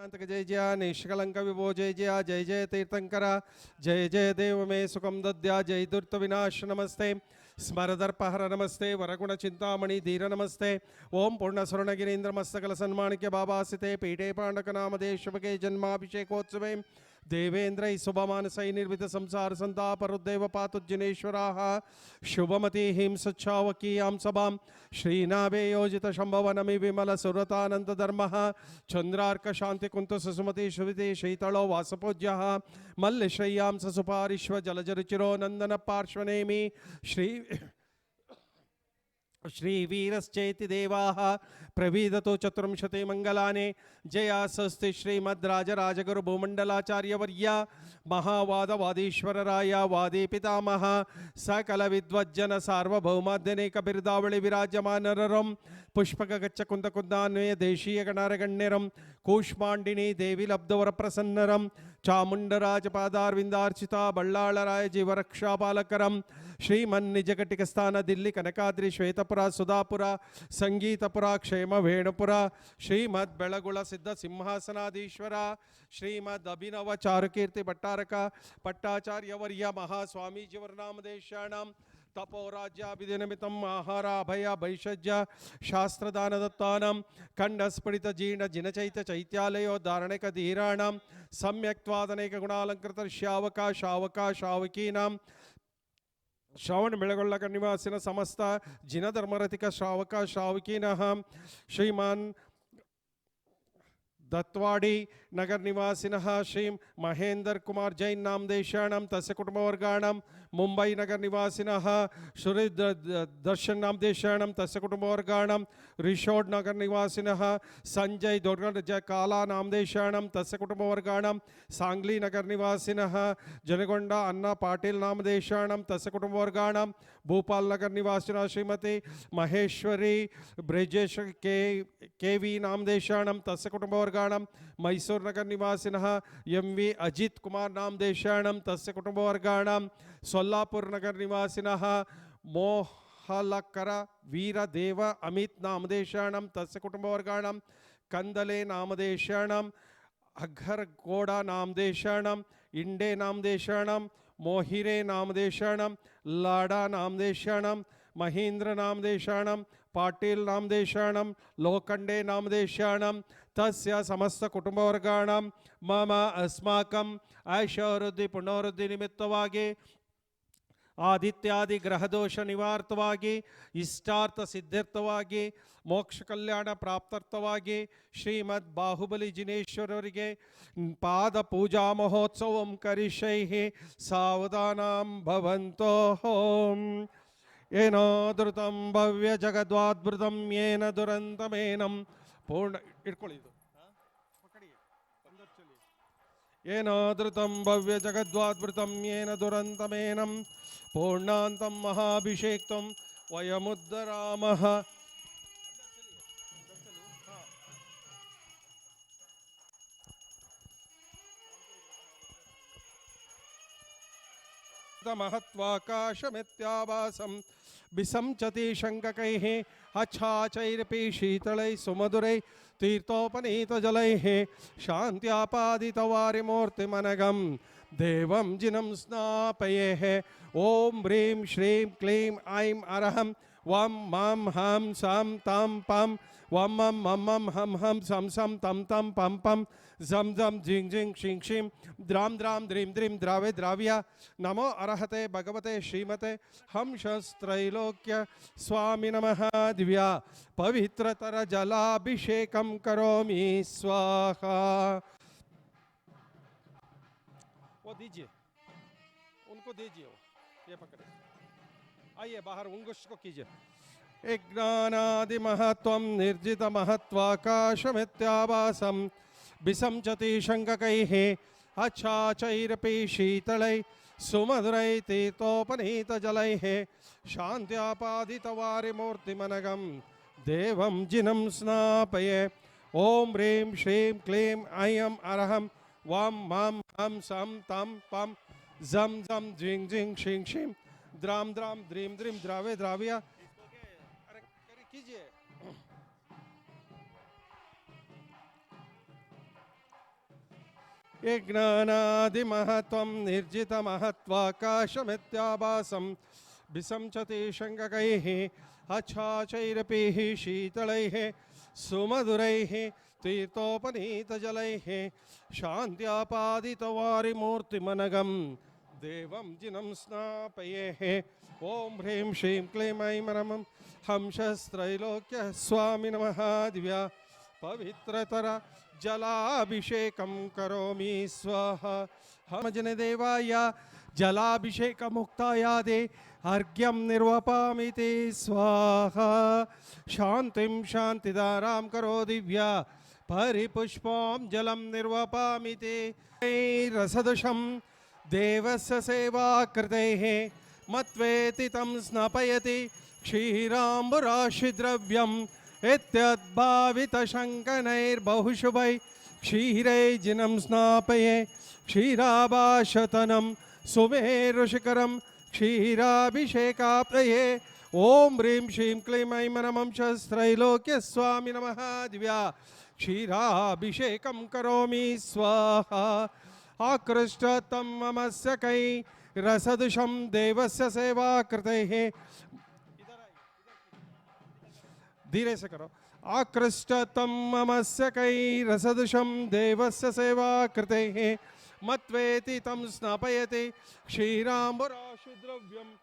जय जय निष्कलंक विभो जय जय जय जय तीर्थंकर जय जय देव मे सुखम दद्या जय दुर्त विनाश नमस्ते स्मरदर्पहर नमस्ते वरगुण चिंतामणि धीर नमस्ते ओम पूर्ण स्वर्णगिरीन्द्र मस्तकल सन्माणिक्य बाबासिते पीठे पांडक नाम देशभगे जन्माभिषेकोत्सवे देवेन्द्र शुभमानसै निर्विध संसार संताप रुद्देव पातुज्जनेश्वराः शुभमती हिं सच्छावकीयां सभां श्रीनाभे योजित शंभवनमि विमल सुरतानंद धर्मः चंद्रार्क शांति कुंत सुसुमति श्रुति शीतलो वासपूज्यः मल्लश्रय्यां ससुपारिश्व जलजरुचिरो नंदन पार्श्वनेमि श्रीवीरश्चेति देवाः प्रवीदतो चतुर्विंशति मंगलाने जया स्वस्ति श्रीमद्राजराजगुरु भूमंडलाचार्यवर्या महावादवादीश्वरराय वादी पितामह सकल विद्वज्जन सार्वभौमाद्यनेक बिरदावळि विराजमानररं पुष्पक गच्छ कुंद कुंदान्वय देशीय गणारगण्यरं कूष्माण्डिनी देवी लब्धवर प्रसन्नरं चामुण्डराजपादारविन्दार्चिता बल्लाळराय जीवरक्षापालकरं श्रीमन्निजघटिकस्थान दिल्ली कनकाद्रि श्वेतपुर सुधापुर संगीतपुर क्षेम वेणुपुर श्रीमद् बेळगुळ सिद्ध सिंहासनाधीश्वर श्रीमद् अभिनव चारुकीर्ति भट्टारक पट्टाचार्यवर्य महास्वामीजीवर्नामदेशानां तपोराज्याभिधिनिमित्तम् आहार अभय भैषज्य शास्त्रदानदत्तानां खण्डस्फुटित जीर्ण जिनचैत्य चैत्यालयोद्धारणिक धीराणां सम्यक्त्वादनैक गुणालंकृत श्यावका शावका शावकीनां श्रावण बेळगोळ निवासिन समस्त जिनधर्मरतिक श्रावक श्रावकीनः श्रीमान दत्वाड़ी नगर निवासिनः श्री महेंद्र कुमार जैन नामदेशाणां तस्य कुटुंबवर्गाणां मुंबई नगर निवासिनः श्री दर्शन नामदेशाणां तस्य कुटुंबवर्गाणां रिसोर्ट नगर निवासिनः संजय दुर्गज काला नामदेशाणां तस्य कुटुंबवर्गाणां सांगली नगर निवासिनः जनगोंडा अन्ना पाटिल नामदेशाणां तस्य कुटुंबवर्गाणां भूपाल नगर निवासिनः श्रीमती महेश्वरी ब्रजेश केवी नामदेशाणां तस्य कुटुंबवर्गाणां मैसूर नगर निवासिनः एम.वी. अजित कुमार नामदेशाणां तस्य कुटुंबवर्गाणां सोल्लापुर नगर निवासिनः मोहलकर वीरदेव अमित नामदेशाणां तस्य कुटुंबवर्गाणां कंदले नामदेशाणां अघरगोड़ा नामदेशाणां इंडे नामदेशाणां मोहिरे नामदेशाणां लाडा नामदेशाणां महेंद्र नामदेशाणां पाटिल नामदेशाणां लोखंडे नामदेशाणां तस्य समस्त कुटुंबवर्गाणां मम अस्माकं ऐश्वर्य पुनर्वृद्धि निमित्तवागे आदित्यादि ग्रहदोष निवार्थವಾಗಿ ಇಷ್ಟಾರ್ಥ ಸಿದ್ಧಾರ್ಥವಾಗಿ ಮೋಕ್ಷ ಕಲ್ಯಾಣ ಪ್ರಾಪ್ತಾರ್ಥವಾಗಿ ಶ್ರೀಮದ್ ಬಾಹುಬಲಿ ಜಿನೇಶ್ವರರಿಗೆ ಪಾದ ಪೂಜಾ ಮಹೋತ್ಸವಂ ಕರಿಷ್ಯೈಹಿ ಸಾವಧಾನಂ ಭವಂತೋ ಏನೋ ಧೃತಂ ಭವ್ಯ ಜಗದ್ವಾದ್ಭುತಂ ಯೇನ ದುರಂತಮೇನಂ ಪೂರ್ಣ ಇಟ್ಕೊಳ್ಳಿ ಇದು ಏನೋ ಧೃತಂ ಭವ್ಯ ಜಗದ್ವಾದ್ಭುತಂ ಯೇನ ದುರಂತಮೇನಂ पूर्णान्तं महाभिषेक्तं वयमुद्धरामः महत्वाकाशमित्याभासं विसंचति शङ्ककैः अच्छाचैरपि शीतलैः सुमधुरैः तीर्थोपनीतजलैः शान्त्यापादितवारिमूर्तिमनघं देवं जिनं स्नापयेः ओम ह्रीं श्रीं क्लीं ऐं अरहं वं मं हं सं तं पं वं मं मं मं हं हं सं सं तं तं पं पं झं झं झिं झिं क्षिं क्षिं द्रां द्रां द्रीं द्रीं द्रावे द्राव्या नमो अरहते भगवते श्रीमते हंसस्त्रैलोक्य स्वामी नमः दिव्या पवित्रतर जलाभिषेकं करोमि स्वाहा। वो दीजिए, उनको दीजिए, ये पकड़े, आइए बाहर उंगुश को कीजिए। ज्ञानादि महत्वं निर्जित महत्वाकाशमित्याभासं विसंचति शङ्ककैः अच्छाचैरपि शीतलैः सुमधुरैः तीर्थोपनीतजलैः शान्त्यापादितवारिमूर्तिमनघं देवं जिनं स्नापये ओम ह्रीं श्रीं क्लीं ऐं अरहं वं मं हं सं तं पं झं झं झिं झिं क्षिं क्षिं द्रां द्रां द्रीं द्रीं द्रावे द्राव्या अरे कीजिए यज्ञानादिमहत्वं निर्जितमहत्वाकाशमित्याभासं विसंचते शङ्ककैः अच्छाचैरपीः शीतलैः सुमधुरैः तीर्थोपनीतजलैः शान्त्यापादितवारिमूर्तिमनघं देवं जिनं स्नापयेः ॐ ह्रीं श्रीं क्लीं ऐं नमः हंसस्त्रैलोक्य स्वामी नमः दिव्या पवित्रतर जलाभिषेकं करोमि स्वाहा हमजन देवाय जलाभिषेकमुक्ताय दे अर्घ्यं निर्वपामि ते स्वाहा शान्तिं शान्तिदारां करो दिव्या परिपुष्पं जलं निर्वपामि ते रसदुषं देवस्य सेवा कृतेः मत्वेति तं स्नापयति क्षीराम्बुराशिद्रव्यम् इत्यद्भावितशङ्कनैर्बहुशुभै क्षीरैर्जिनं स्नापये क्षीराभाषतनं सुमेरुशिखरं क्षीराभिषेकाप्तये ॐ ह्रीं श्रीं क्लीं ऐं नमः त्रैलोक्यस्वामी नमः दिव्या क्षीराभिषेकं करोमि स्वाहा आकृष्टतं ममस्य कै रसदुषं देवस्य सेवा कृतेः धीरे से करो आकृष्टतं ममस्य कैरसदृशं देवस्य सेवा कृतेः मत्वेति तं स्नापयति क्षीराम्बुराशिद्रव्यम्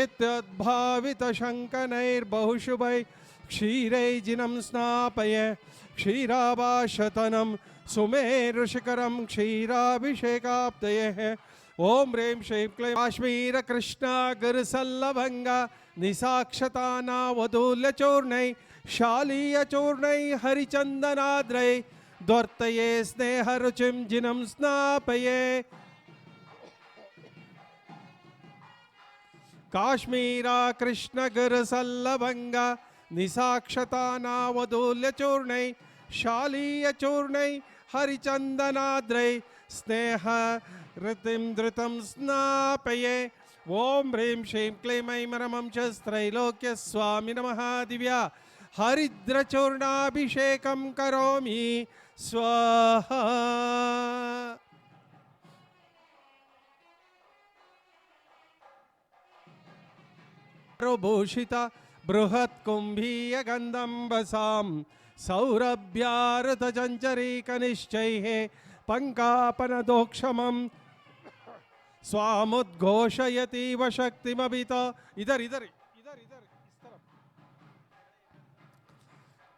इत्यद्भावितशङ्कनैर्बहुशुभै क्षीरैर्जिनं स्नापये क्षीराभाषतनं सुमेरुशिखरं क्षीराभिषेकाप्तये ॐ ह्रीं श्रीं क्लीं काश्मीर कृष्ण गुरुसल्लभङ्ग निसाक्षतानावधूल्यचूर्णै शालीयचूर्णै हरिचन्दनाद्रै द्वर्तये स्नेहरुचिं जिनं स्नापये काश्मीरा कृष्ण गुरुसल्लभङ्ग निसाक्षतानावधूल्यचूर्णै शालीयचूर्णै हरिचन्दनाद्रै स्नेह ऋतिं धृतं स्नापये ॐ ह्रीं श्रीं क्लीं ऐं नमः त्रैलोक्यस्वामी नमः दिव्या हरिद्रचूर्णाभिषेकं करोमि स्वाहा भूषित बृहत् कुंभीय गंधंबसां सौरभ्यारतचञ्चरीकनिश्चैः पंकापनदोक्षमं स्वामुद्घोषयतीव शक्तिमभित इधर इधर इधर इधर इस तरफ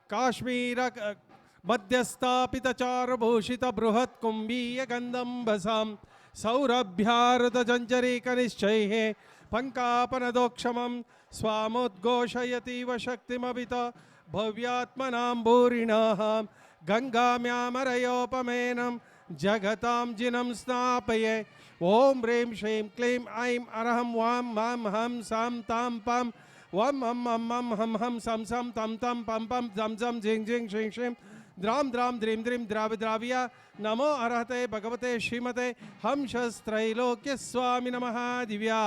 काश्मीर मध्यस्थापित चारुभूषित बृहत् कुंभीय गंधंबसां सौरभ्यारतचञ्चरीकनिश्चैः पंकापनदोक्षमं स्वामुद्घोषयतीव शक्तिमभित भव्यात्मनां भूरिणः गंगाम्यामरयोपमेनं जगतां जिनं स्नापये ॐ ह्रीं श्रीं क्लीं ऐं अरहं वां मां हं सां तां पं वं हं मं मं हं हं सं सं तं तं पं पं झं झं झिं झिं श्रीं श्रीं द्रां द्रां द्रीं द्रीं द्राव्य नमो अर्हते भगवते श्रीमते हंसस्त्रैलोक्यस्वामी नमः दिव्या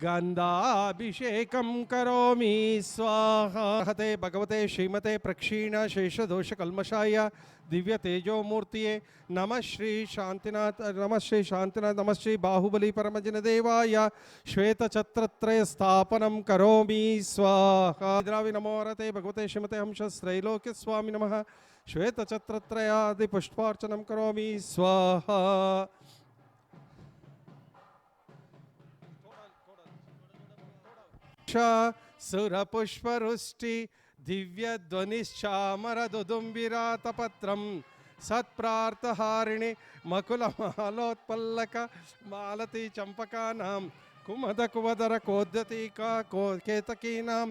गंधाभिषेकं करोमि स्वाहा अर्हते भगवते श्रीमते प्रक्षीण शेषदोषकल्मषाय दिव्य तेजोमूर्तिये नमः श्री शांतिनाथ नमः श्री बाहुबली परमजन देवाय श्वेतछत्रत्रय स्थापनं करोमि स्वाहा द्रावि नमो अर्हते भगवते श्रीमते हंसस्त्रैलोक्य स्वामी नमः श्वेतछत्रत्रयादि पुष्पार्चनं करोमि स्वाहा सुरपुष्परुष्टि दिव्य ध्वनिश्चामरदुदुम्बिरातपत्रं सत्प्रार्थहारिणि मकुलमालोत्पल्लक मालती चंपकानां कुमदकुवदर कोद्यतिका केतकीनां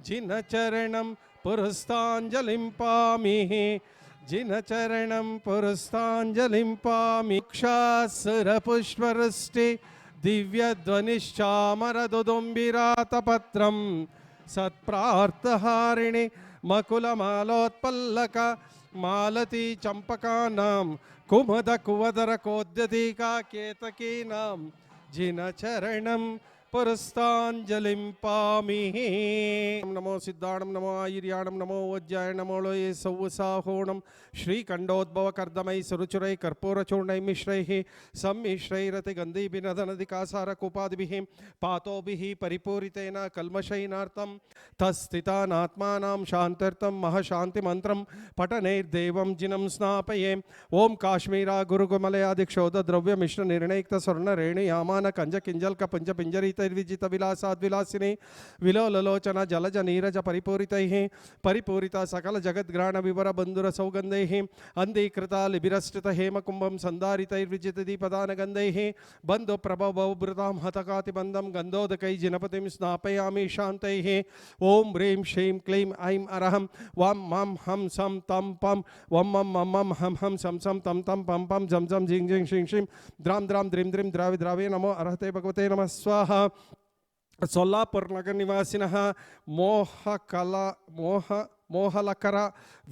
जिनचरणं पुरस्ताञ्जलिं पामि जिनचरणं पुरस्ताञ्जलिं पामि सुरपुष्परुष्टि दिव्य ध्वनिश्चामरदुदुम्बिरातपत्रं सत्प्रार्थहारिणि मकुलमालोत्पल्लक मालती चंपकानां कुमद कुवदर कोद्यतिका केतकीनां जिनचरणं पुरस्तांजलिं पामि। नमो सिद्धाणं नमो आयर्याणं नमो वज्राय नमो लोये सौवसाहोणं श्रीकण्डोद्भवकर्दमै सुरुचुरै कर्पूरचूर्णै मिश्रैः सम्मिश्रैरतिगन्धीभिनदनदिकासारकूपादिभिः पातोभिः परिपूरितेन कल्मषैनार्तं तस्थितानात्मानां शान्त्यर्थं महशान्तिमन्त्रं पठनैर्देवं जिनं स्नापये। ओं काश्मीरा गुरुकुमलयादिक्षोधद्रव्यमिश्रनिर्णययुक्तस्वर्णरेणुयामान कञ्जकिञ्जल्कपञ्चपिञ्जरितैर्विजितविलासाद्विलासिनी विलोललोचन जलजनीरज परिपूरितैः परिपूरिता सकलजगद्ग्रहणविवरबन्धुरसौगन्धैः अन्धीकृता लिबिरश्रितहेमकुम्भं सन्धारितैर्विजितदीपदानगन्धैः बन्धुप्रभवभृतां हतकातिबन्धं गन्धोदकै जिनपतिं स्नापयामि शान्तैः। ॐ ह्रीं श्रीं क्लीं ऐं अरहं वां मं हं सं तं पं वं मं मं मं हं हं सं सं तं तं पं पं झं झं झिं झिं श्रीं श्रीं द्रां द्रां द्रीं द्रीं द्रावि द्रावे नमो अर्हते भगवते नमः स्वाहा। सोल्लापुर नगर निवासिनः मोहलकर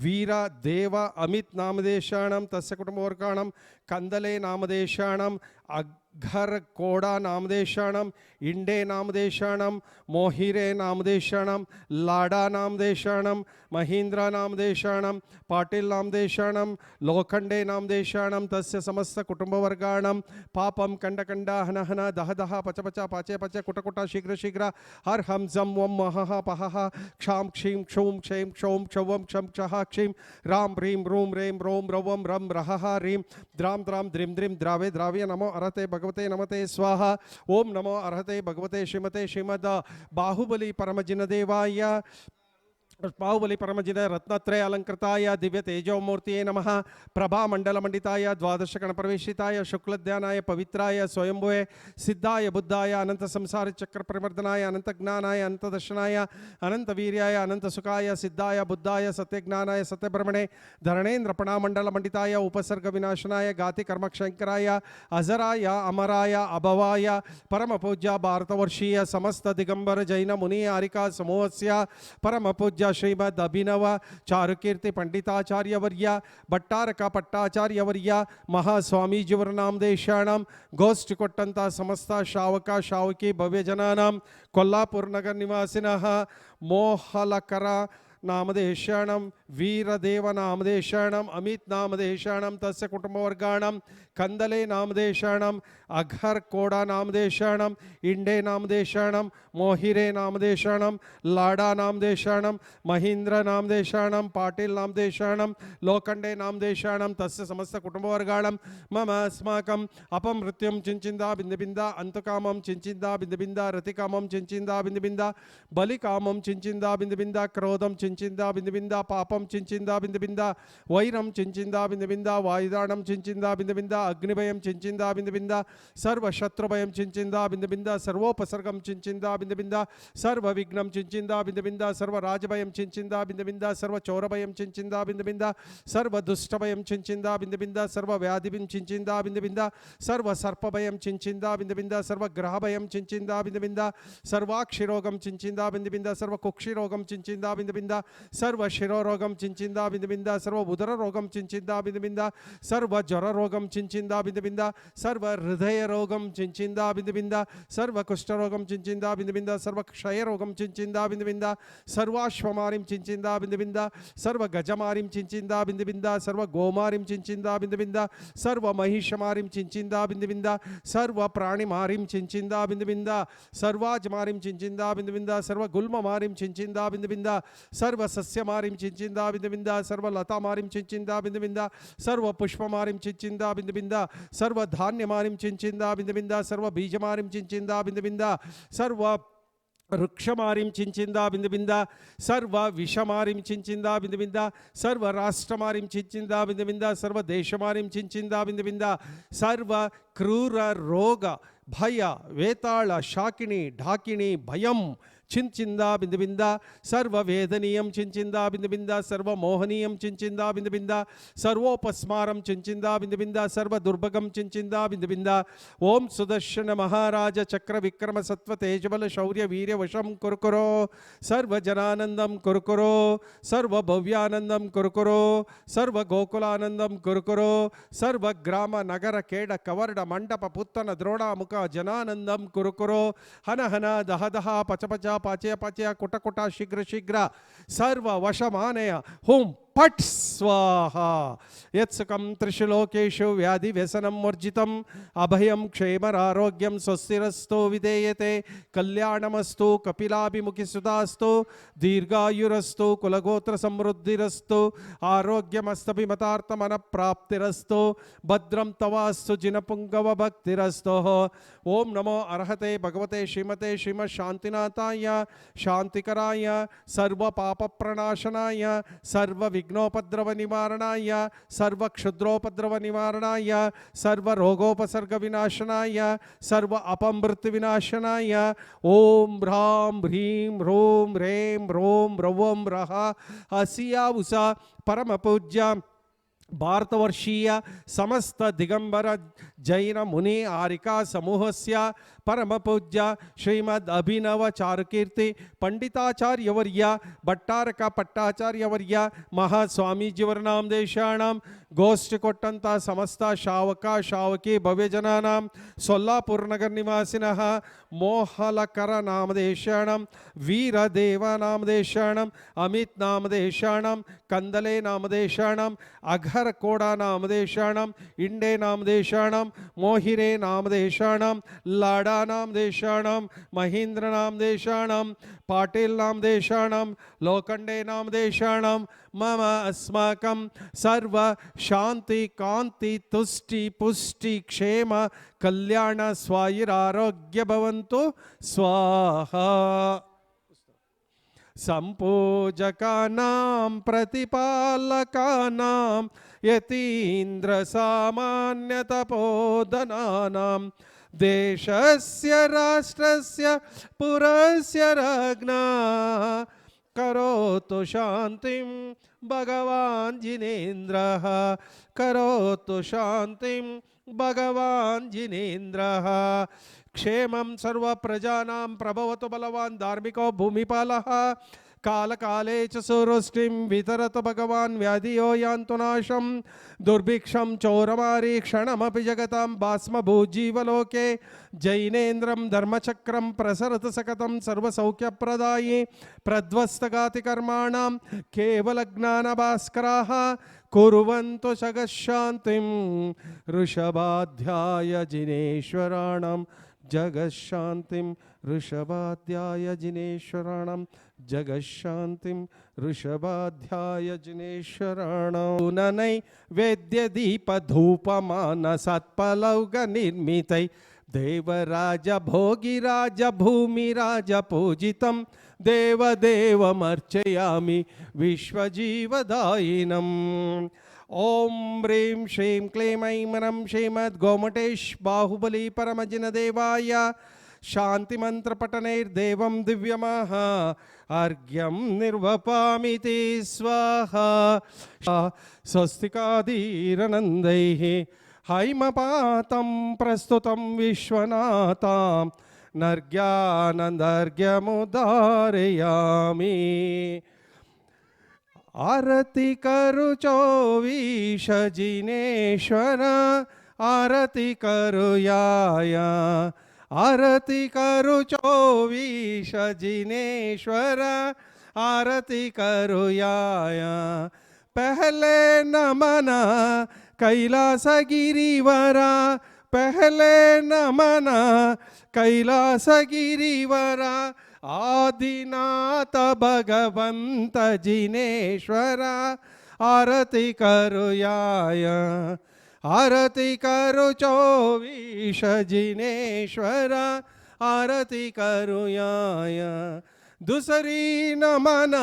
वीर देव अमित नामदेशाणां तस्य कुटुम्बवर्गाणां कंदले नामदेशाणां अघर कोड़ा नामदेशाणां इंडे नामदेशाणां मोहिरे नामदेशाणां लाडा नामदेशाणां महींद्र नामदेशाणां पाटिल नामदेशाणां लोखंडे नामदेशाणां तस्य समस्त कुटुंबवर्गाणां पापं कंडकंड हन हन दह दह पच पच पाचे पच कुट कुट शीघ्र शीघ्र हर हम जम वम महः पहः क्षां क्षीं क्षौं क्षैं क्षौं क्षौवं क्षं क्षः क्षीं राम ह्रीं रूं रें रों रवं रं रहः ह्रीं द्रां द्रां द्रीं द्रीं द्रावे द्राव्य नमो अर्हते भगवते नमते स्वाहा। ओम नमो अर्हते भगवते श्रीमते श्रीमद बाहुबली परमजिनदेवाय बाहुबली परमजिन रत्नत्रय अलंकृताय दिव्य तेजोमूर्तिये नमः। प्रभा मंडल मंडिताय द्वादश गण प्रवेशिताय शुक्लध्यानाय पवित्राय स्वयंभुवे सिद्धाय बुद्धाय अनंत संसार चक्र प्रवर्धनाय अनंत ज्ञानाय अनंत दर्शनाय अनंत वीर्याय अनंत सुखाय सिद्धाय बुद्धाय सत्य ज्ञानाय सत्य ब्रह्मणे धरणेन्द्र पणामंडल मंडिताय उपसर्ग विनाशनाय गाति कर्म शंकराय अजराय अमराय अभवाय परम पूज्य भारतवर्षीय समस्त दिगंबर जैन मुनि आरिका समूहस्य परम पूज्य श्रीमद अभिनव चारुकीर्ति पंडिताचार्यवर्य भट्टारक पट्टाचार्यवर्य महास्वामीजीवर नामदेशाणां गोष्ठी कोट्टंत समस्त शावक शावकी भव्यजनानां कोल्लापुर नगर निवासिनः मोहलकर नामदेशाणां वीरदेव नामदेशाणां अमित नामदेशाणां तस्य कुटुंबवर्गाणां कंदले नामदेशाणां अघर कोड़ा नामदेशाणां इंडे नामदेशाणां मोहिरे नामदेशाणां लाडा नामदेशाणां महींद्र नामदेशाणां पाटिल नामदेशाणां लोखंडे नामदेशाणां तस्य समस्त कुटुंबवर्गाणां मम अस्माकं अपमृत्युं चिंचिंदा बिंदबिंदा अंतकामं चिंचिंदा बिंदबिंदा रतिकामं चिंचिंदा बिंदबिंदा बलिकामं चिंचिंदा बिंदबिंदा क्रोधं चिंचिंदा बिंदबिंदा पापं चिंचिंदा बिंदबिंदा वैरं चिंचिंदा बिंदबिंदा वायुदानं चिंचिंदा बिंदबिंदा अग्निभयं चिंचिंदा बिंदबिंदा सर्वशत्रुभयं चिंचिंदा बिंदबिंदा सर्वोपसर्गं चिंचिंदा बिंदबिंदा सर्वविघ्नं चिंचिंदा बिंदबिंदा सर्वराजभयं चिंचिंदा बिंदबिंदा सर्वचोरभयं चिंचिंदा बिंदबिंदा सर्वदुष्टभयं चिंचिंदा बिंदबिंदा सर्वव्याधिभिं चिंचिंदा बिंदबिंदा सर्वसर्पभयं चिंचिंदा बिंदबिंदा सर्वग्रहभयं चिंचिंदा बिंदबिंदा सर्वाक्षिरोगं चिंचिंदा बिंदबिंदा सर्वकुक्षिरोगं चिंचिंदा बिंदबिंदा सर्वशिरोरोगं चिंचिंदा बिंदबिंदा सर्वउदररोगं चिंचिंदा बिंदबिंदा सर्वज्वररोगं चिंचिंदा बिंदबिंदा सर्वहृदयरोगं चिंचिंदा बिंदबिंदा सर्वकुष्ठरोगं चिंचिंदा बिंदबिंदा सर्वक्षयरोगं चिंचिंदा बिंदबिंदा सर्वाश्वमारिं चिंचिंदा बिंदबिंदा सर्वगजमारिं चिंचिंदा बिंदबिंदा सर्वगोमारिं चिंचिंदा बिंदबिंदा सर्वमहिषमारिं चिंचिंदा बिंदबिंदा सर्वप्राणिमारिं चिंचिंदा बिंदबिंदा सर्वाजमारिं चिंचिंदा बिंदबिंदा सर्वगुल्ममारिं चिंचिंदा बिंदबिंदा सर्वसस्यमारिं चिंचिंदा बिंदबिंदा सर्वलतामारिं चिंचिंदा बिंदबिंदा सर्वपुष्पमारिं चिंचिंदा बिंदबिंदा सर्वधान्यमारिं चिंचिंदा बिंदबिंदा सर्वबीजमारिं चिंचिंदा बिंदबिंदा सर्व वृक्षमारिं चिंचिंदा बिंदबिंदा सर्व विषमारिं चिंचिंदा बिंदबिंदा सर्व राष्ट्रमारिं चिंचिंदा बिंदबिंदा सर्व देशमारिं चिंचिंदा बिंदबिंदा सर्व क्रूर रोग भय वेताल शाकिनी ढाकिनी भयं चिंचिंदा बिंद बिंदा सर्ववेदनीयं चिंचिंदा बिंद बिंदा सर्वमोहनीयं चिंचिंदा बिंद बिंदा सर्वोपस्मारं चिंचिंदा बिंद बिंदा सर्वदुर्भगं चिंचिंदा बिंद बिंदा ओम सुदर्शन महाराज चक्र विक्रम सत्व तेजबल शौर्य वीर्य वशं कुरुकुरो सर्वजनानंदं कुरुकुरो सर्वभव्यानंदं कुरुकुरो सर्वगोकुलानंदं कुरुकुरो सर्वग्राम नगर केड कवर्ड मंडप पुत्तन द्रोण मुख जनानंदं कुरुकुरो हन हन दह दह पच पच पाचय पाचय कुट कुट शीघ्र शीघ्र सर्व वशमानय हुं पट स्वाहा यत्सुखं त्रिषु लोकेषु व्याधि व्यसनं वर्जितम् अभयं क्षेमरारोग्यं स्वस्तिरस्तु विधेयते कल्याणमस्तु कपिलाभिमुखिसुतास्तु दीर्घायुरस्तु कुलगोत्र समृद्धिरस्तु आरोग्यमस्तभिमतार्थमनप्राप्तिरस्तु भद्रं तवास्तु जिनपुङ्गव भक्तिरस्तु ओम नमो अर्हते भगवते श्रीमते श्रीमशान्तिनाथाय शान्तिकराय सर्व पाप प्रणाशनाय सर्व विघ्नोपद्रव निवारणाय सर्व क्षुद्रोपद्रव निवारणाय सर्व रोगोपसर्ग विनाशनाय सर्व अपमृत्यु विनाशनाय ओम ह्रां ह्रीं ह्रूं ह्रें ह्रों ह्रवं रः हसिया उषा परम पूज्य भारतवर्षीय समस्त दिगंबर जैन मुनि आरिका समूहस्य परम पूज्य श्रीमद् अभिनव चारुकीर्ति पंडिताचार्यवर्य भट्टारक पट्टाचार्यवर्य महास्वामीजीवर्णां देशाणां गोष्ठी कोट्टंत समस्त शावक शावकी भव्यजनानां सोल्लापुर नगर निवासिनः मोहलकर नामदेशाणां वीरदेव नामदेशाणां अमित नामदेशाणां कंदले नामदेशाणां अघरकोड़ा नामदेशाणां इंडे नामदेशाणां मोहिरे नामदेशाणां लाडा नामदेशाणां महेंद्र नामदेशाणां पाटिल नामदेशाणां लोखंडे नामदेशाणां मम अस्माकं सर्व शांति कांति तुष्टि पुष्टि क्षेम कल्याण स्वायुरारोग्य भवन्तु स्वाहा संपूजकानां प्रतिपालकानां यतीन्द्र सामान्य तपोधनानां देशस्य राष्ट्रस्य पुरस्य राज्ञा करोतु शांतिं भगवान् जिनेन्द्रः करोतु शांतिं भगवान् जिनेन्द्रः क्षेमं सर्व प्रजानां प्रभवतु बलवान् धार्मिको भूमिपालः काल काले च सुवृष्टिं वितरतु भगवान् व्याधियो यान्तु नाशं दुर्भिक्षं चोरमारी क्षणमपि जगतां भास्मभूजीवलोके जैनेन्द्रं धर्मचक्रं प्रसरतु सकतं सर्वसौख्यप्रदायि प्रध्वस्तघातिकर्माणां केवलज्ञानभास्कराः कुर्वन्तु जगशान्तिं ऋषभाध्याय जिनेश्वराणां जगशान्तिं ऋषभाध्याय जिनेश्वराणां जगशान्तिं ऋषभाध्याय जिनेश्वराणां नैवेद्यदीपधूपमान सत्पलौग निर्मितै देवराज भोगिराज भूमिराज पूजितं देवदेवमर्चयामि विश्वजीवदायिनम् ओम ह्रीं श्रीं क्लीं ऐं मनं श्रीमद् गोमटेश बाहुबली परमजिनदेवाय शांति मंत्र पठनैर्देवं दिव्यमः अर्घ्यं निर्वपामिति स्वाहा स्वस्तिकादीरनन्दैः हैमपातं प्रस्तुतं विश्वनाथां नर्घ्यानन्दर्घ्यमुदारयामि आरती करू चोवीश जिनेश्वर आरती करूयाया आरती करू चोवीश जिनेश्वर आरती करूयाया पहले नमन कैलासगिरिवरा पहले नमन कैलासगिरिवरा आदिनाथ भगवंत जिनेश्वर आरती करूयाय आरती करू चोवीश जिनेश्वर आरती करूयाय दुसरी नमन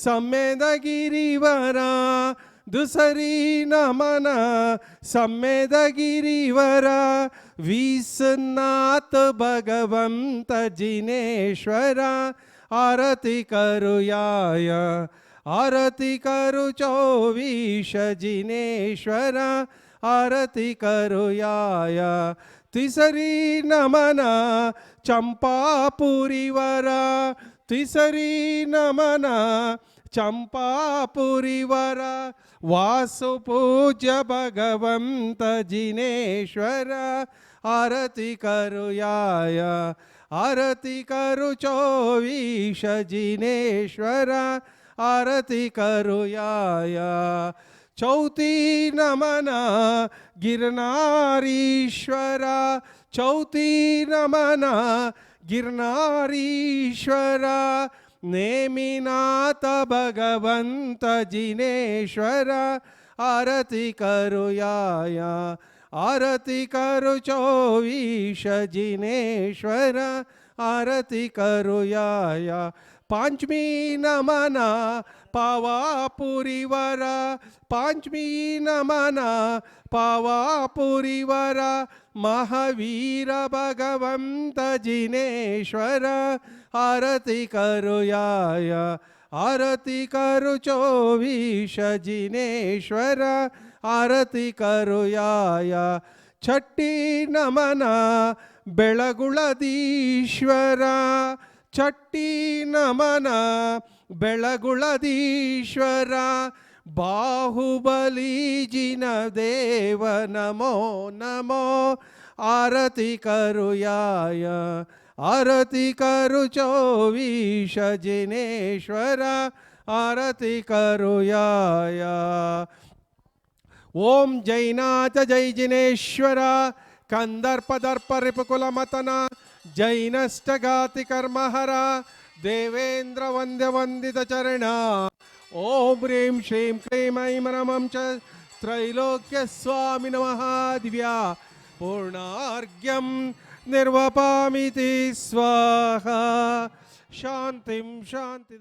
समेद गिरिवरा दुसरी नमन सम्मेदगिरीवर विसनाथ भगवंत जिनेश्वर आरती करूयाय आरती करू 24 जिनेश्वर आरती करूयाय तिसरी नमन चंपापुरीवर तिसरी नमन चंपापुरीवर वासुपूज्य भगवंत जिनेश्वर आरती करूयाय आरती करू 24 जिनेश्वर आरती करूयाय चौथी नमन गिरनारीश्वर चौथी नमन गिरनारीश्वर नेमिनाथ भगवंत जिनेश्वर आरती करूयाय आरती करू 24 जिनेश्वर आरती करूयाय पांचमी नमन पावापुरीवर पांचमी नमन पावापुरीवर महावीर भगवंत जिनेश्वर आरती करूयाय आरती करू 24 जिनेश्वर आरती करूयाय छठी नमन बेळगुळदीश्वर छठी नमन बेळगुळदीश्वर बाहुबली जिन देव नमो नमो आरती करूयाय आरती करू 24 जिनेश्वर आरती करूयाय ओम जैनाथ जय जिनेश्वर कंदर्पदर्प रिपुकुलमतन जैनष्टगाति कर्महर देवेंद्र वंद्य वंदित चरण ओम ह्रीं श्रीं क्लीं ऐं नमः च त्रैलोक्य स्वामी नमः दिव्या पूर्णार्घ्यं निर्वपामिति स्वाहा शांतिं शांति